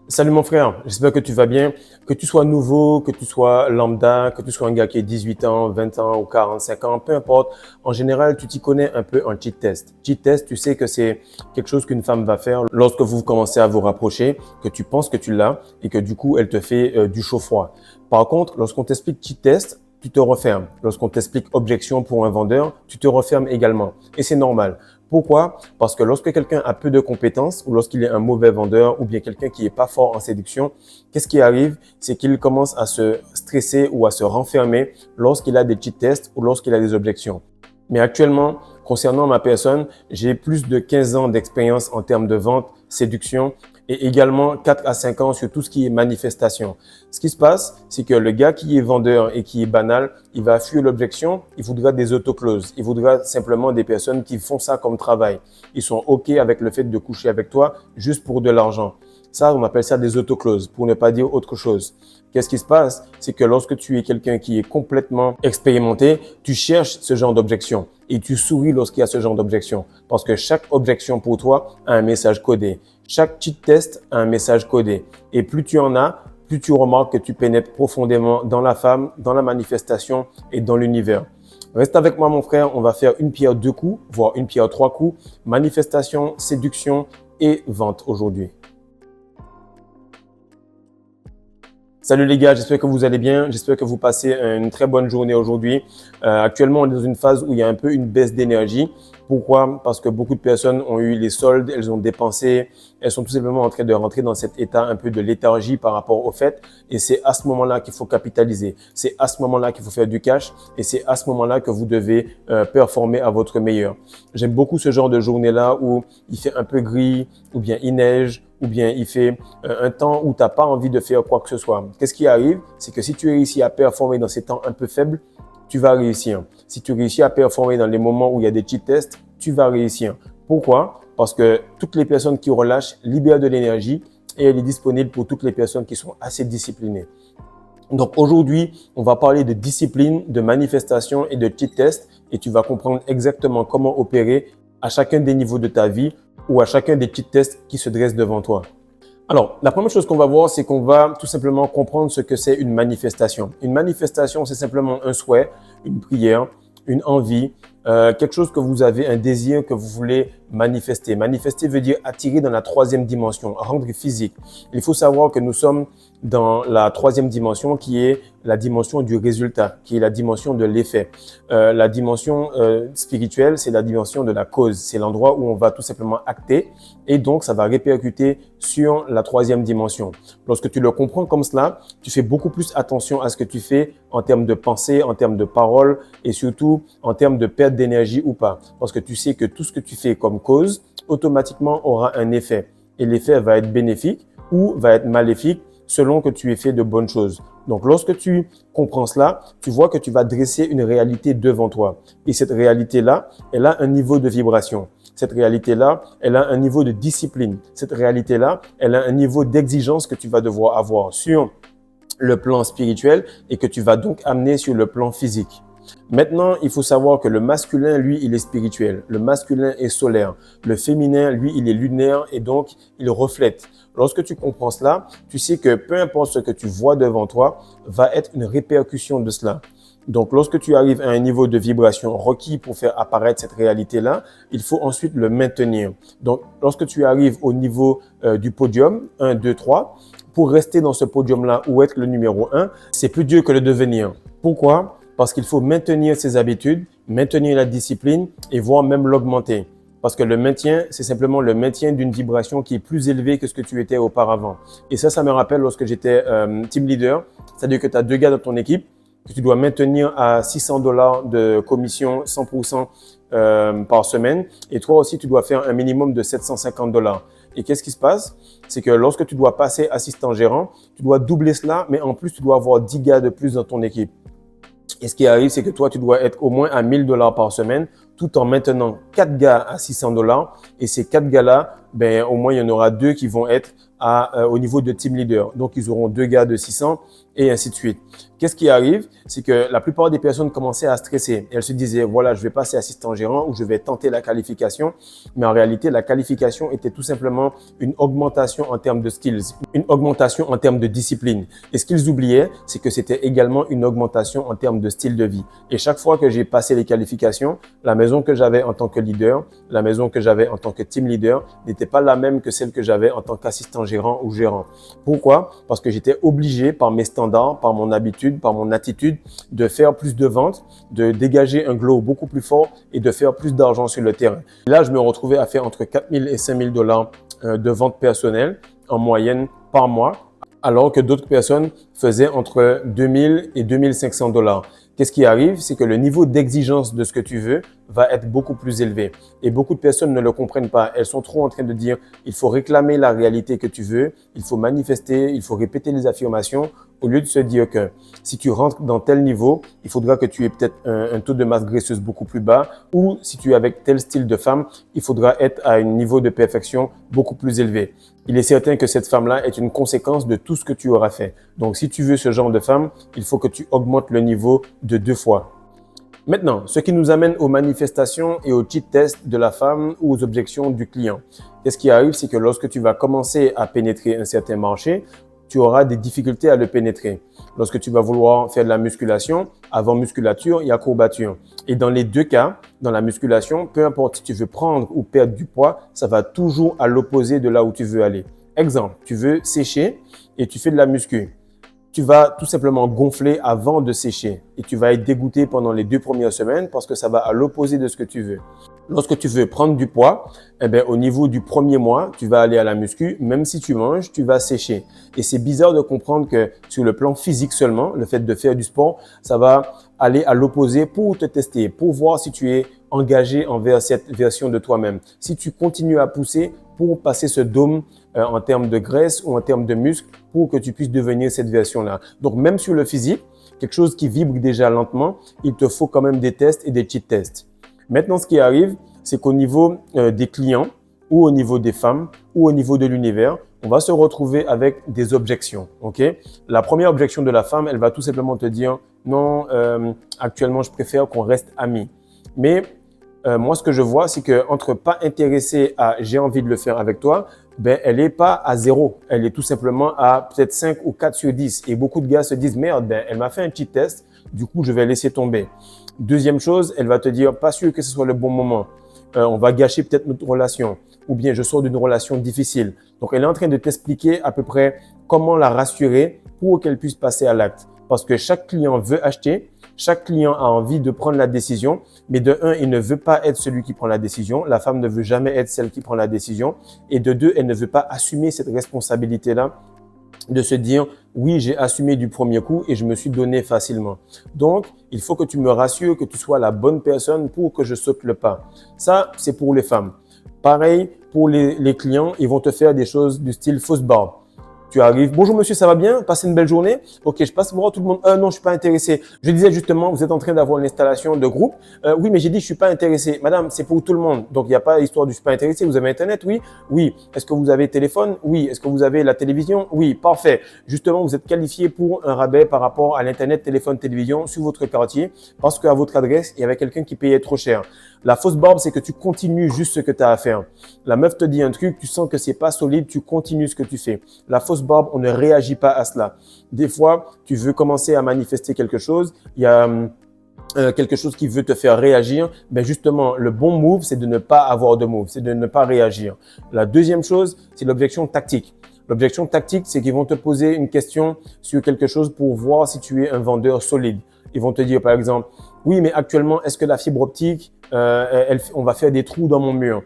Salut mon frère, j'espère que tu vas bien. Que tu sois nouveau, que tu sois lambda, que tu sois un gars qui a 18 ans, 20 ans ou 45 ans, peu importe. En général, tu t'y connais un peu en cheat test. Cheat test, tu sais que c'est quelque chose qu'une femme va faire lorsque vous commencez à vous rapprocher, que tu penses que tu l'as et que du coup, elle te fait du chaud-froid. Par contre, lorsqu'on t'explique cheat test, tu te refermes. Lorsqu'on t'explique objection pour un vendeur, tu te refermes également. Et c'est normal. Pourquoi? Parce que lorsque quelqu'un a peu de compétences ou lorsqu'il est un mauvais vendeur ou bien quelqu'un qui est pas fort en séduction, qu'est-ce qui arrive? C'est qu'il commence à se stresser ou à se renfermer lorsqu'il a des cheat tests ou lorsqu'il a des objections. Mais actuellement, concernant ma personne, j'ai plus de 15 ans d'expérience en termes de vente, séduction et également 4 à 5 ans sur tout ce qui est manifestation. Ce qui se passe, c'est que le gars qui est vendeur et qui est banal, il va fuir l'objection, il voudra des autocloses, il voudra simplement des personnes qui font ça comme travail. Ils sont OK avec le fait de coucher avec toi juste pour de l'argent. Ça, on appelle ça des autocloses, pour ne pas dire autre chose. Qu'est-ce qui se passe? C'est que lorsque tu es quelqu'un qui est complètement expérimenté, tu cherches ce genre d'objection et tu souris lorsqu'il y a ce genre d'objection. Parce que chaque objection pour toi a un message codé. Chaque cheat test a un message codé. Et plus tu en as, plus tu remarques que tu pénètres profondément dans la femme, dans la manifestation et dans l'univers. Reste avec moi, mon frère. On va faire une pierre deux coups, voire une pierre trois coups. Manifestation, séduction et vente aujourd'hui. Salut les gars, j'espère que vous allez bien, j'espère que vous passez une très bonne journée aujourd'hui. Actuellement, on est dans une phase où il y a un peu une baisse d'énergie. Pourquoi? Parce que beaucoup de personnes ont eu les soldes, elles ont dépensé, elles sont tout simplement en train de rentrer dans cet état un peu de léthargie par rapport au fait. Et c'est à ce moment-là qu'il faut capitaliser. C'est à ce moment-là qu'il faut faire du cash et c'est à ce moment-là que vous devez performer à votre meilleur. J'aime beaucoup ce genre de journée-là où il fait un peu gris ou bien il neige ou bien il fait un temps où tu n'as pas envie de faire quoi que ce soit. Qu'est-ce qui arrive? C'est que si tu réussis à performer dans ces temps un peu faibles, tu vas réussir. Si tu réussis à performer dans les moments où il y a des cheat tests, tu vas réussir. Pourquoi? Parce que toutes les personnes qui relâchent libèrent de l'énergie et elle est disponible pour toutes les personnes qui sont assez disciplinées. Donc aujourd'hui, on va parler de discipline, de manifestation et de cheat test et tu vas comprendre exactement comment opérer à chacun des niveaux de ta vie ou à chacun des cheat tests qui se dressent devant toi. Alors, la première chose qu'on va voir, c'est qu'on va tout simplement comprendre ce que c'est une manifestation. Une manifestation, c'est simplement un souhait, une prière, une envie, quelque chose que vous avez, un désir que vous voulez manifester. Manifester veut dire attirer dans la troisième dimension, rendre physique. Il faut savoir que nous sommes dans la troisième dimension qui est la dimension du résultat, qui est la dimension de l'effet. La dimension spirituelle, c'est la dimension de la cause. C'est l'endroit où on va tout simplement acter et donc ça va répercuter sur la troisième dimension. Lorsque tu le comprends comme cela, tu fais beaucoup plus attention à ce que tu fais en termes de pensée, en termes de parole et surtout en termes de perte d'énergie ou pas. Parce que tu sais que tout ce que tu fais comme cause, automatiquement aura un effet. Et l'effet va être bénéfique ou va être maléfique selon que tu aies fait de bonnes choses. Donc, lorsque tu comprends cela, tu vois que tu vas dresser une réalité devant toi. Et cette réalité-là, elle a un niveau de vibration. Cette réalité-là, elle a un niveau de discipline. Cette réalité-là, elle a un niveau d'exigence que tu vas devoir avoir sur le plan spirituel et que tu vas donc amener sur le plan physique. Maintenant, il faut savoir que le masculin, lui, il est spirituel. Le masculin est solaire. Le féminin, lui, il est lunaire et donc il reflète. Lorsque tu comprends cela, tu sais que peu importe ce que tu vois devant toi, va être une répercussion de cela. Donc, lorsque tu arrives à un niveau de vibration requis pour faire apparaître cette réalité-là, il faut ensuite le maintenir. Donc, lorsque tu arrives au niveau du podium, 1, 2, 3, pour rester dans ce podium-là ou être le numéro 1, c'est plus dur que le devenir. Pourquoi? Parce qu'il faut maintenir ses habitudes, maintenir la discipline et voire même l'augmenter. Parce que le maintien, c'est simplement le maintien d'une vibration qui est plus élevée que ce que tu étais auparavant. Et ça me rappelle lorsque j'étais team leader, c'est-à-dire que tu as 2 gars dans ton équipe que tu dois maintenir à $600 de commission 100% par semaine. Et toi aussi, tu dois faire un minimum de $750. Et qu'est-ce qui se passe? C'est que lorsque tu dois passer assistant gérant, tu dois doubler cela, mais en plus, tu dois avoir 10 gars de plus dans ton équipe. Et ce qui arrive, c'est que toi, tu dois être au moins à $1000 par semaine, tout en maintenant 4 gars à $600. Et ces 4 gars-là ben, au moins, il y en aura 2 qui vont être au niveau de team leader. Donc, ils auront 2 gars de 600 et ainsi de suite. Qu'est-ce qui arrive? C'est que la plupart des personnes commençaient à stresser. Elles se disaient, voilà, je vais passer assistant gérant ou je vais tenter la qualification. Mais en réalité, la qualification était tout simplement une augmentation en termes de skills, une augmentation en termes de discipline. Et ce qu'ils oubliaient, c'est que c'était également une augmentation en termes de style de vie. Et chaque fois que j'ai passé les qualifications, la maison que j'avais en tant que leader, la maison que j'avais en tant que team leader n'était pas la même que celle que j'avais en tant qu'assistant gérant ou gérant. Pourquoi? Parce que j'étais obligé par mes standards, par mon habitude, par mon attitude de faire plus de ventes, de dégager un glow beaucoup plus fort et de faire plus d'argent sur le terrain. Là, je me retrouvais à faire entre 4 000 et 5 000 dollars de ventes personnelles en moyenne par mois, alors que d'autres personnes faisaient entre 2 000 et 2 500 dollars. Qu'est-ce qui arrive? C'est que le niveau d'exigence de ce que tu veux va être beaucoup plus élevé. Et beaucoup de personnes ne le comprennent pas. Elles sont trop en train de dire, il faut réclamer la réalité que tu veux, il faut manifester, il faut répéter les affirmations, au lieu de se dire que si tu rentres dans tel niveau, il faudra que tu aies peut-être un taux de masse graisseuse beaucoup plus bas, ou si tu es avec tel style de femme, il faudra être à un niveau de perfection beaucoup plus élevé. Il est certain que cette femme-là est une conséquence de tout ce que tu auras fait. Donc, si tu veux ce genre de femme, il faut que tu augmentes le niveau de 2 fois. Maintenant, ce qui nous amène aux manifestations et aux cheat tests de la femme ou aux objections du client. Qu'est-ce qui arrive? C'est que lorsque tu vas commencer à pénétrer un certain marché, tu auras des difficultés à le pénétrer. Lorsque tu vas vouloir faire de la musculation, avant musculature, il y a courbature. Et dans les 2 cas, dans la musculation, peu importe si tu veux prendre ou perdre du poids, ça va toujours à l'opposé de là où tu veux aller. Exemple, tu veux sécher et tu fais de la muscu. Tu vas tout simplement gonfler avant de sécher et tu vas être dégoûté pendant les 2 premières semaines parce que ça va à l'opposé de ce que tu veux. Lorsque tu veux prendre du poids, eh bien, au niveau du premier mois, tu vas aller à la muscu. Même si tu manges, tu vas sécher. Et c'est bizarre de comprendre que sur le plan physique seulement, le fait de faire du sport, ça va aller à l'opposé pour te tester, pour voir si tu es engagé envers cette version de toi-même. Si tu continues à pousser pour passer ce dôme en termes de graisse ou en termes de muscle pour que tu puisses devenir cette version-là. Donc, même sur le physique, quelque chose qui vibre déjà lentement, il te faut quand même des tests et des cheat tests. Maintenant, ce qui arrive, c'est qu'au niveau des clients ou au niveau des femmes ou au niveau de l'univers, on va se retrouver avec des objections. Okay? La première objection de la femme, elle va tout simplement te dire « Non, actuellement, je préfère qu'on reste amis. » Mais moi, ce que je vois, c'est que entre pas intéressé à « j'ai envie de le faire avec toi », ben, elle n'est pas à 0. Elle est tout simplement à peut-être 5 ou 4 sur 10. Et beaucoup de gars se disent « Merde, ben, elle m'a fait un petit test, du coup, je vais laisser tomber. » Deuxième chose, elle va te dire « Pas sûr que ce soit le bon moment. On va gâcher peut-être notre relation. » Ou bien « Je sors d'une relation difficile. » Donc, elle est en train de t'expliquer à peu près comment la rassurer pour qu'elle puisse passer à l'acte. Parce que chaque client veut acheter, chaque client a envie de prendre la décision, mais de un, il ne veut pas être celui qui prend la décision. La femme ne veut jamais être celle qui prend la décision. Et de deux, elle ne veut pas assumer cette responsabilité-là de se dire « Oui, j'ai assumé du premier coup et je me suis donné facilement. » Donc, il faut que tu me rassures que tu sois la bonne personne pour que je saute le pas. Ça, c'est pour les femmes. Pareil, pour les clients, ils vont te faire des choses du style fausse barbe. Tu arrives, bonjour monsieur, ça va bien? Passez une belle journée? Ok, je passe voir tout le monde. Non, je suis pas intéressé. Je disais justement, vous êtes en train d'avoir une installation de groupe. Oui, mais j'ai dit, je suis pas intéressé. Madame, c'est pour tout le monde. Donc, il n'y a pas histoire du je suis pas intéressé. Vous avez Internet? Oui. Oui. Est-ce que vous avez téléphone? Oui. Est-ce que vous avez la télévision? Oui. Parfait. Justement, vous êtes qualifié pour un rabais par rapport à l'Internet, téléphone, télévision sur votre quartier parce qu'à votre adresse, il y avait quelqu'un qui payait trop cher. La fausse barbe, c'est que tu continues juste ce que tu as à faire. La meuf te dit un truc, tu sens que c'est pas solide, tu continues ce que tu fais. La fausse barbe, on ne réagit pas à cela. Des fois, tu veux commencer à manifester quelque chose, il y a quelque chose qui veut te faire réagir, ben justement, le bon move, c'est de ne pas avoir de move, c'est de ne pas réagir. La deuxième chose, c'est l'objection tactique. L'objection tactique, c'est qu'ils vont te poser une question sur quelque chose pour voir si tu es un vendeur solide. Ils vont te dire, par exemple, oui, mais actuellement, est-ce que la fibre optique, on va faire des trous dans mon mur?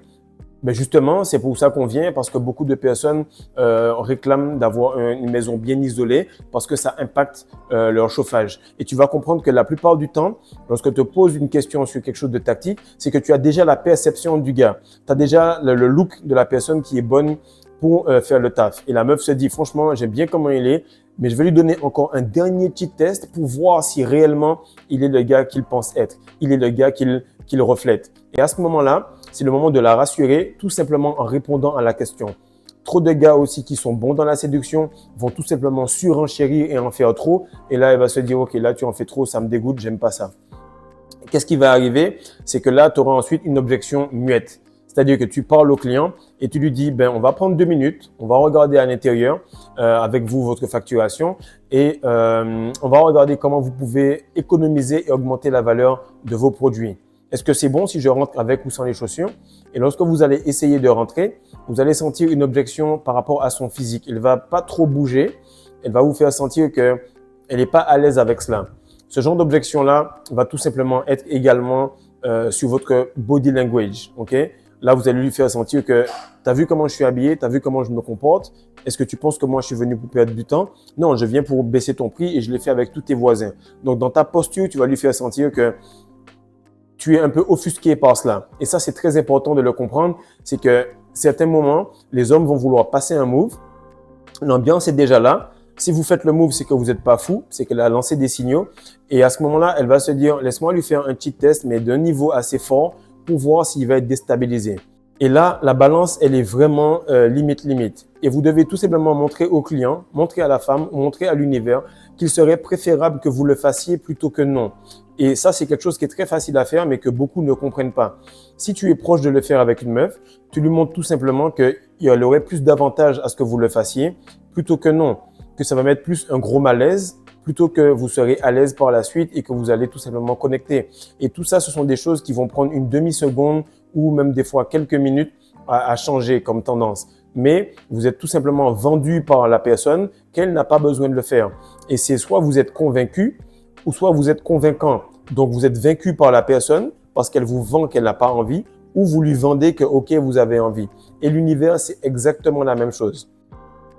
Ben justement, c'est pour ça qu'on vient, parce que beaucoup de personnes réclament d'avoir une maison bien isolée parce que ça impacte leur chauffage. Et tu vas comprendre que la plupart du temps, lorsque tu te poses une question sur quelque chose de tactique, c'est que tu as déjà la perception du gars. Tu as déjà le look de la personne qui est bonne pour faire le taf. Et la meuf se dit, franchement, j'aime bien comment il est, mais je vais lui donner encore un dernier petit test pour voir si réellement il est le gars qu'il pense être. Il est le gars qu'il reflète. Et à ce moment-là, c'est le moment de la rassurer, tout simplement en répondant à la question. Trop de gars aussi qui sont bons dans la séduction vont tout simplement surenchérir et en faire trop. Et là, elle va se dire, OK, là, tu en fais trop, ça me dégoûte, j'aime pas ça. Qu'est-ce qui va arriver? C'est que là, tu auras ensuite une objection muette. C'est-à-dire que tu parles au client et tu lui dis, ben, on va prendre 2 minutes, on va regarder à l'intérieur avec vous votre facturation et on va regarder comment vous pouvez économiser et augmenter la valeur de vos produits. Est-ce que c'est bon si je rentre avec ou sans les chaussures? Et lorsque vous allez essayer de rentrer, vous allez sentir une objection par rapport à son physique. Il ne va pas trop bouger. Elle va vous faire sentir qu'elle n'est pas à l'aise avec cela. Ce genre d'objection-là va tout simplement être également sur votre body language. Okay? Là, vous allez lui faire sentir que tu as vu comment je suis habillé, tu as vu comment je me comporte. Est-ce que tu penses que moi, je suis venu pour perdre du temps? Non, je viens pour baisser ton prix et je l'ai fait avec tous tes voisins. Donc, dans ta posture, tu vas lui faire sentir que tu es un peu offusqué par cela. Et ça, c'est très important de le comprendre. C'est que certains moments, les hommes vont vouloir passer un move. L'ambiance est déjà là. Si vous faites le move, c'est que vous n'êtes pas fou, c'est qu'elle a lancé des signaux. Et à ce moment-là, elle va se dire, laisse-moi lui faire un petit test, mais d'un niveau assez fort pour voir s'il va être déstabilisé. Et là, la balance, elle est vraiment limite. Et vous devez tout simplement montrer au client, montrer à la femme, montrer à l'univers qu'il serait préférable que vous le fassiez plutôt que non. Et ça, c'est quelque chose qui est très facile à faire, mais que beaucoup ne comprennent pas. Si tu es proche de le faire avec une meuf, tu lui montres tout simplement qu'il y aurait plus d'avantages à ce que vous le fassiez plutôt que non. Que ça va mettre plus un gros malaise plutôt que vous serez à l'aise par la suite et que vous allez tout simplement connecter. Et tout ça, ce sont des choses qui vont prendre une demi-seconde ou même des fois quelques minutes à changer comme tendance. Mais vous êtes tout simplement vendu par la personne qu'elle n'a pas besoin de le faire. Et c'est soit vous êtes convaincu ou soit vous êtes convaincant. Donc, vous êtes vaincu par la personne parce qu'elle vous vend qu'elle n'a pas envie ou vous lui vendez que, OK, vous avez envie. Et l'univers, c'est exactement la même chose.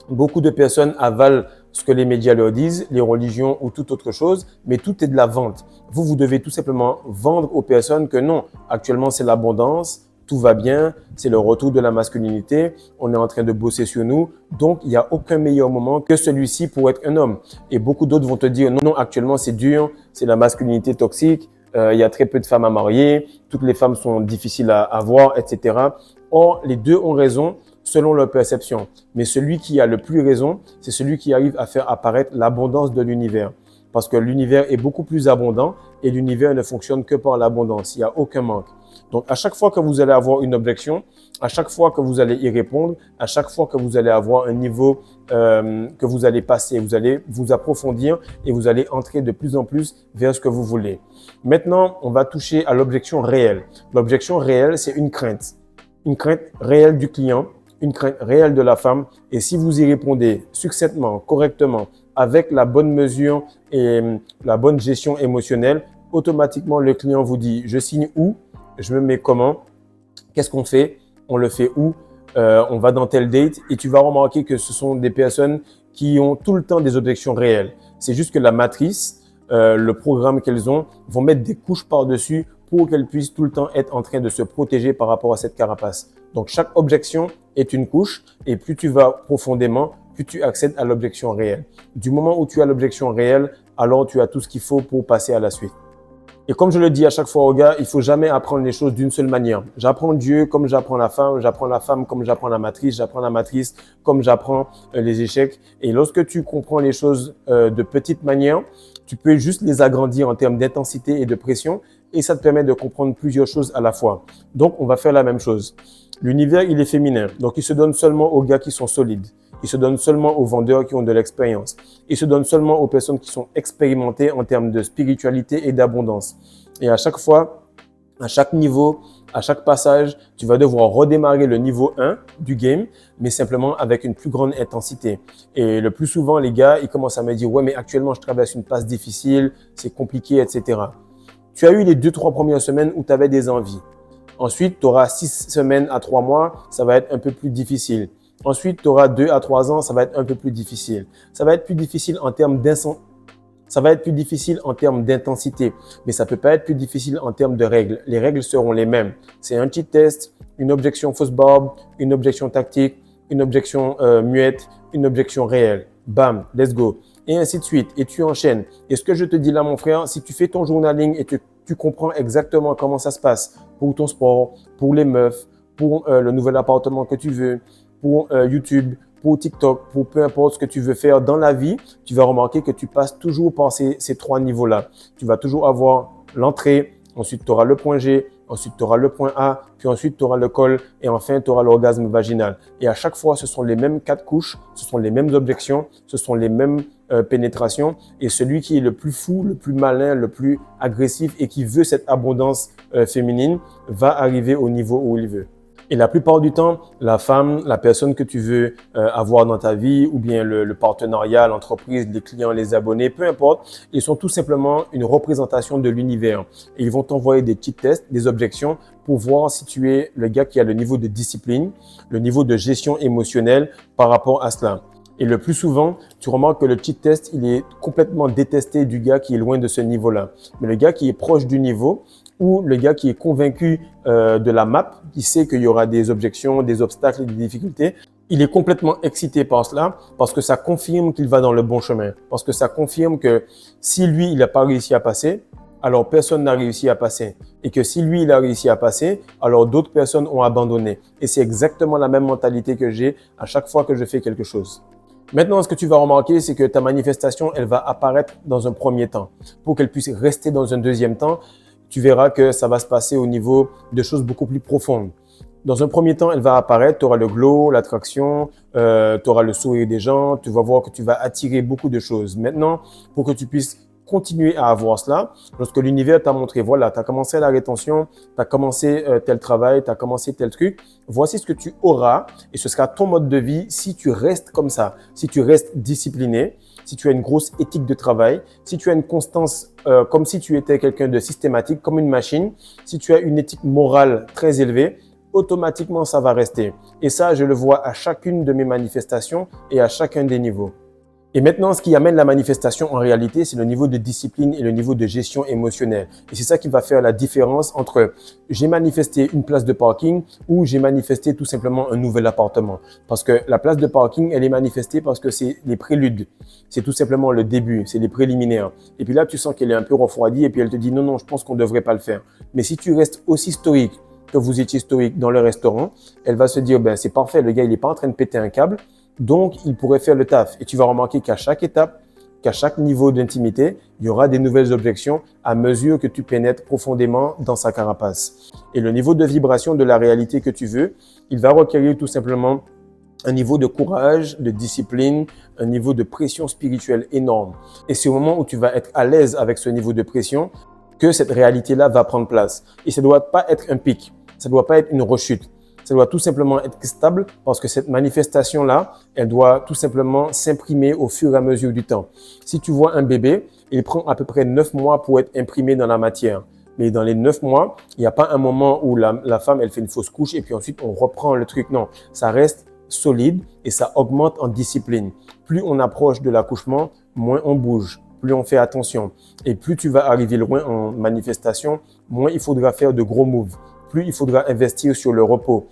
Beaucoup de personnes avalent ce que les médias leur disent, les religions ou toute autre chose, mais tout est de la vente. Vous devez tout simplement vendre aux personnes que non, actuellement c'est l'abondance, tout va bien, c'est le retour de la masculinité, on est en train de bosser sur nous, donc il n'y a aucun meilleur moment que celui-ci pour être un homme. Et beaucoup d'autres vont te dire non, actuellement c'est dur, c'est la masculinité toxique, il y a très peu de femmes à marier, toutes les femmes sont difficiles à avoir, etc. Or, les deux ont raison selon leur perception. Mais celui qui a le plus raison, c'est celui qui arrive à faire apparaître l'abondance de l'univers. Parce que l'univers est beaucoup plus abondant et l'univers ne fonctionne que par l'abondance. Il n'y a aucun manque. Donc, à chaque fois que vous allez avoir une objection, à chaque fois que vous allez y répondre, à chaque fois que vous allez avoir un niveau que vous allez passer, vous allez vous approfondir et vous allez entrer de plus en plus vers ce que vous voulez. Maintenant, on va toucher à l'objection réelle. L'objection réelle, c'est une crainte réelle du client, une crainte réelle de la femme. Et si vous y répondez succinctement, correctement, avec la bonne mesure et la bonne gestion émotionnelle, automatiquement, le client vous dit « je signe où? Je me mets comment? Qu'est-ce qu'on fait? On le fait où? On va dans tel date ?» Et tu vas remarquer que ce sont des personnes qui ont tout le temps des objections réelles. C'est juste que la matrice, le programme qu'elles ont, vont mettre des couches par-dessus pour qu'elles puissent tout le temps être en train de se protéger par rapport à cette carapace. Donc, chaque objection est une couche et plus tu vas profondément, plus tu accèdes à l'objection réelle. Du moment où tu as l'objection réelle, alors tu as tout ce qu'il faut pour passer à la suite. Et comme je le dis à chaque fois aux gars, il faut jamais apprendre les choses d'une seule manière. J'apprends Dieu comme j'apprends la femme comme j'apprends la matrice comme j'apprends les échecs. Et lorsque tu comprends les choses de petite manière, tu peux juste les agrandir en termes d'intensité et de pression et ça te permet de comprendre plusieurs choses à la fois. Donc, on va faire la même chose. L'univers, il est féminin. Donc, il se donne seulement aux gars qui sont solides. Il se donne seulement aux vendeurs qui ont de l'expérience. Il se donne seulement aux personnes qui sont expérimentées en termes de spiritualité et d'abondance. Et à chaque fois, à chaque niveau, à chaque passage, tu vas devoir redémarrer le niveau 1 du game, mais simplement avec une plus grande intensité. Et le plus souvent, les gars, ils commencent à me dire « ouais, mais actuellement, je traverse une passe difficile, c'est compliqué, etc. » Tu as eu les 2-3 premières semaines où tu avais des envies. Ensuite, tu auras 6 semaines à 3 mois, ça va être un peu plus difficile. Ensuite, tu auras 2 à 3 ans, ça va être un peu plus difficile. Ça va être plus difficile en termes d'intensité, mais ça peut pas être plus difficile en termes de règles. Les règles seront les mêmes. C'est un petit test, une objection fausse barbe, une objection tactique, une objection muette, une objection réelle. Bam, let's go. Et ainsi de suite. Et tu enchaînes. Et ce que je te dis là, mon frère, si tu fais ton journaling et tu comprends exactement comment ça se passe, pour ton sport, pour les meufs, pour le nouvel appartement que tu veux, pour YouTube, pour TikTok, pour peu importe ce que tu veux faire dans la vie, tu vas remarquer que tu passes toujours par ces trois niveaux-là. Tu vas toujours avoir l'entrée, ensuite tu auras le point G, ensuite tu auras le point A, puis ensuite tu auras le col et enfin tu auras l'orgasme vaginal. Et à chaque fois, ce sont les mêmes 4 couches, ce sont les mêmes objections, ce sont les mêmes pénétrations. Et celui qui est le plus fou, le plus malin, le plus agressif et qui veut cette abondance féminine va arriver au niveau où il veut. Et la plupart du temps, la femme, la personne que tu veux avoir dans ta vie ou bien le partenariat, l'entreprise, les clients, les abonnés, peu importe, ils sont tout simplement une représentation de l'univers. Et ils vont t'envoyer des petits tests, des objections pour voir si tu es le gars qui a le niveau de discipline, le niveau de gestion émotionnelle par rapport à cela. Et le plus souvent, tu remarques que le cheat test, il est complètement détesté du gars qui est loin de ce niveau-là. Mais le gars qui est proche du niveau ou le gars qui est convaincu de la map, qui sait qu'il y aura des objections, des obstacles et des difficultés, il est complètement excité par cela parce que ça confirme qu'il va dans le bon chemin. Parce que ça confirme que si lui, il n'a pas réussi à passer, alors personne n'a réussi à passer. Et que si lui, il a réussi à passer, alors d'autres personnes ont abandonné. Et c'est exactement la même mentalité que j'ai à chaque fois que je fais quelque chose. Maintenant, ce que tu vas remarquer, c'est que ta manifestation, elle va apparaître dans un premier temps. Pour qu'elle puisse rester dans un deuxième temps, tu verras que ça va se passer au niveau de choses beaucoup plus profondes. Dans un premier temps, elle va apparaître, tu auras le glow, l'attraction, tu auras le sourire des gens, tu vas voir que tu vas attirer beaucoup de choses. Maintenant, pour que tu puisses continuer à avoir cela, lorsque l'univers t'a montré, voilà, tu as commencé la rétention, tu as commencé tel travail, tu as commencé tel truc, voici ce que tu auras et ce sera ton mode de vie si tu restes comme ça, si tu restes discipliné, si tu as une grosse éthique de travail, si tu as une constance comme si tu étais quelqu'un de systématique, comme une machine, si tu as une éthique morale très élevée, automatiquement ça va rester. Et ça, je le vois à chacune de mes manifestations et à chacun des niveaux. Et maintenant, ce qui amène la manifestation en réalité, c'est le niveau de discipline et le niveau de gestion émotionnelle. Et c'est ça qui va faire la différence entre j'ai manifesté une place de parking ou j'ai manifesté tout simplement un nouvel appartement. Parce que la place de parking, elle est manifestée parce que c'est les préludes. C'est tout simplement le début, c'est les préliminaires. Et puis là, tu sens qu'elle est un peu refroidie et puis elle te dit non, non, je pense qu'on ne devrait pas le faire. Mais si tu restes aussi stoïque que vous étiez stoïque dans le restaurant, elle va se dire, ben c'est parfait, le gars, il n'est pas en train de péter un câble. Donc, il pourrait faire le taf. Et tu vas remarquer qu'à chaque étape, qu'à chaque niveau d'intimité, il y aura des nouvelles objections à mesure que tu pénètres profondément dans sa carapace. Et le niveau de vibration de la réalité que tu veux, il va requérir tout simplement un niveau de courage, de discipline, un niveau de pression spirituelle énorme. Et c'est au moment où tu vas être à l'aise avec ce niveau de pression que cette réalité-là va prendre place. Et ça ne doit pas être un pic, ça ne doit pas être une rechute. Ça doit tout simplement être stable parce que cette manifestation-là, elle doit tout simplement s'imprimer au fur et à mesure du temps. Si tu vois un bébé, il prend à peu près 9 mois pour être imprimé dans la matière. Mais dans les 9 mois, il n'y a pas un moment où la femme, elle fait une fausse couche et puis ensuite on reprend le truc. Non, ça reste solide et ça augmente en discipline. Plus on approche de l'accouchement, moins on bouge, plus on fait attention. Et plus tu vas arriver loin en manifestation, moins il faudra faire de gros moves. Plus il faudra investir sur le repos,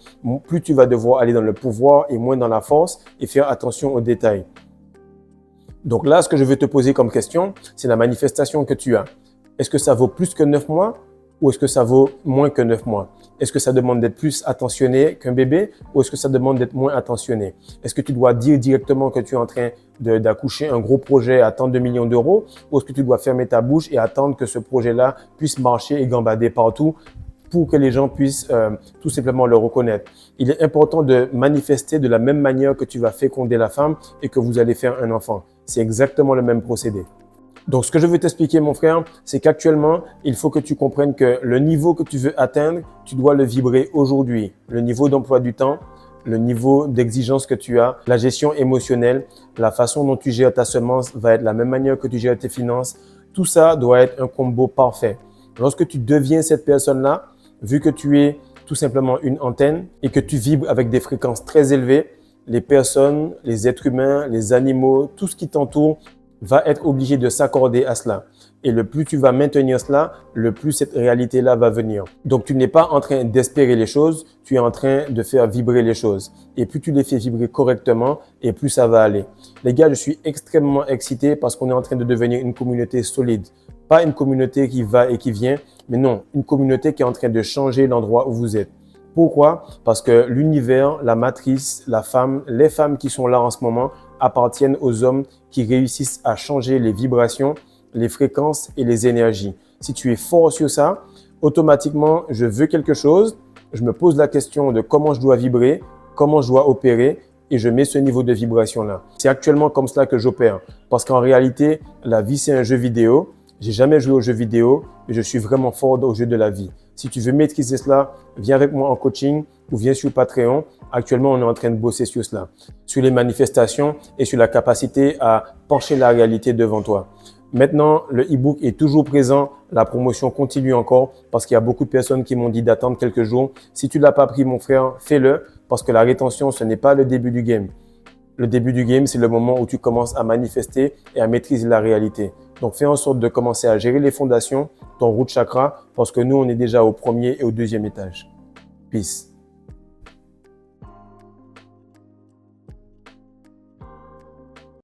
plus tu vas devoir aller dans le pouvoir et moins dans la force et faire attention aux détails. Donc là, ce que je veux te poser comme question, c'est la manifestation que tu as. Est-ce que ça vaut plus que 9 mois ou est-ce que ça vaut moins que 9 mois? Est-ce que ça demande d'être plus attentionné qu'un bébé ou est-ce que ça demande d'être moins attentionné? Est-ce que tu dois dire directement que tu es en train d'accoucher un gros projet à tant de millions d'euros ou est-ce que tu dois fermer ta bouche et attendre que ce projet-là puisse marcher et gambader partout pour que les gens puissent tout simplement le reconnaître. Il est important de manifester de la même manière que tu vas féconder la femme et que vous allez faire un enfant. C'est exactement le même procédé. Donc, ce que je veux t'expliquer, mon frère, c'est qu'actuellement, il faut que tu comprennes que le niveau que tu veux atteindre, tu dois le vibrer aujourd'hui. Le niveau d'emploi du temps, le niveau d'exigence que tu as, la gestion émotionnelle, la façon dont tu gères ta semence va être la même manière que tu gères tes finances. Tout ça doit être un combo parfait. Lorsque tu deviens cette personne-là, vu que tu es tout simplement une antenne et que tu vibres avec des fréquences très élevées, les personnes, les êtres humains, les animaux, tout ce qui t'entoure va être obligé de s'accorder à cela. Et le plus tu vas maintenir cela, le plus cette réalité-là va venir. Donc, tu n'es pas en train d'espérer les choses, tu es en train de faire vibrer les choses. Et plus tu les fais vibrer correctement, et plus ça va aller. Les gars, je suis extrêmement excité parce qu'on est en train de devenir une communauté solide. Pas une communauté qui va et qui vient, mais non, une communauté qui est en train de changer l'endroit où vous êtes. Pourquoi? Parce que l'univers, la matrice, la femme, les femmes qui sont là en ce moment appartiennent aux hommes qui réussissent à changer les vibrations, les fréquences et les énergies. Si tu es fort sur ça, automatiquement, je veux quelque chose, je me pose la question de comment je dois vibrer, comment je dois opérer et je mets ce niveau de vibration-là. C'est actuellement comme cela que j'opère parce qu'en réalité, la vie, c'est un jeu vidéo. J'ai jamais joué aux jeux vidéo, mais je suis vraiment fort au jeu de la vie. Si tu veux maîtriser cela, viens avec moi en coaching ou viens sur Patreon. Actuellement, on est en train de bosser sur cela, sur les manifestations et sur la capacité à pencher la réalité devant toi. Maintenant, le e-book est toujours présent. La promotion continue encore parce qu'il y a beaucoup de personnes qui m'ont dit d'attendre quelques jours. Si tu ne l'as pas pris, mon frère, fais-le parce que la rétention, ce n'est pas le début du game. Le début du game, c'est le moment où tu commences à manifester et à maîtriser la réalité. Donc, fais en sorte de commencer à gérer les fondations, ton root chakra, parce que nous, on est déjà au premier et au deuxième étage. Peace.